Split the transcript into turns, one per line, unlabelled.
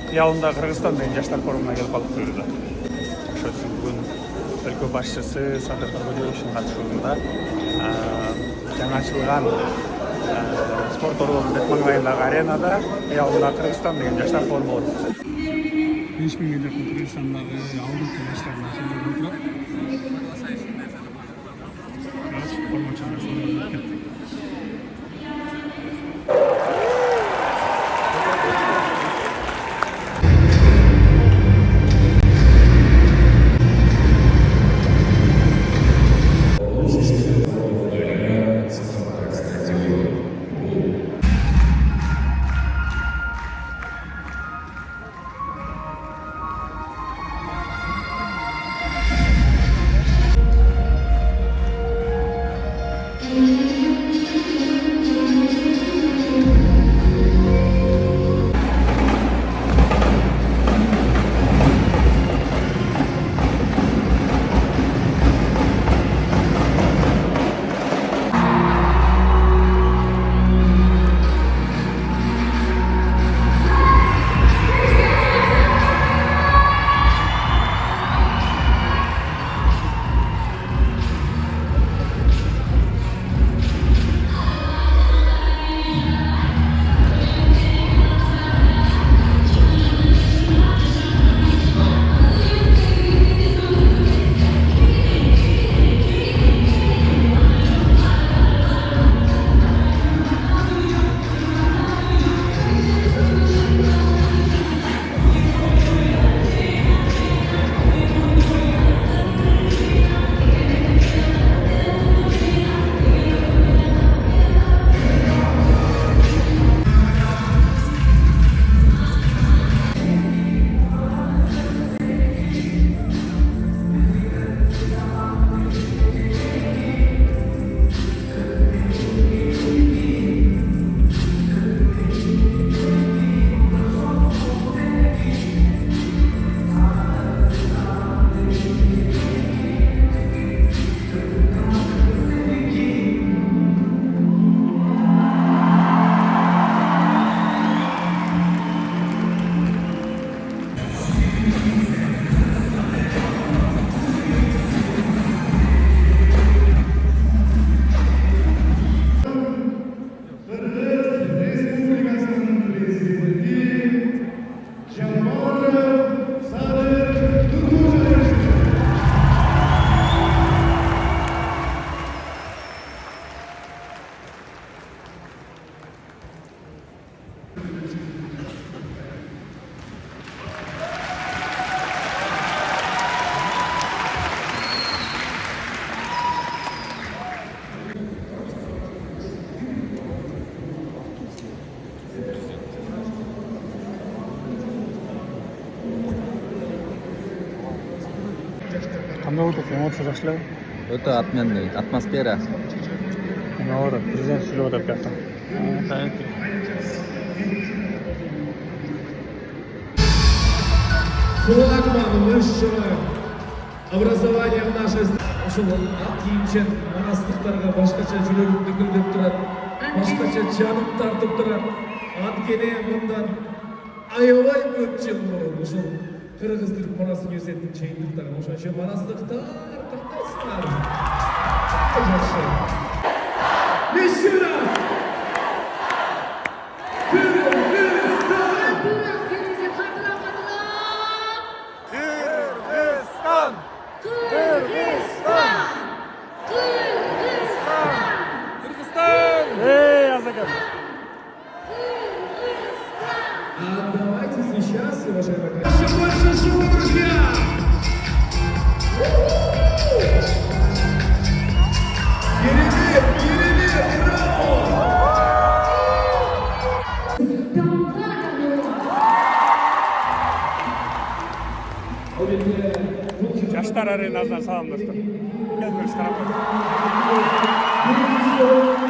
Ялында Кыргызстан менен жаштар форумуна келип калыптыр. Ошо үчүн бүгүн өлкө башчысы Садыр Тургунбаевдин катышуусунда жаңы ачылган спорт ордунун маңайындагы аренада ялында Кыргызстан деген жаштар форуму болуп атат. 5000 жакын Кыргызстандагы алдыңкы жаштардын ачылып отурат. Кандай болду? Эмоция жакшы элеби?
Өтө отменный атмосфера.
Ооба, президент сүйлөп атат бияктан.
Высшее образование в нашей стране. Ошол ат кийимчен манастыктарга башкача жүрөгүм дүгүлдөп турат, башкача жаным тартып турат. Анткени мындан аябай көп жыл мурун ушул Кыргыз Түрк Манас университетинин чейиндиктери ошончо манастыктар каттайсыңар. Жакшы. Еще раз. Давайте сейчас, уважаемые коллеги. Еще больше шума, друзья!
Жаштар аренасынан салам достор. Келіңіздер, қарап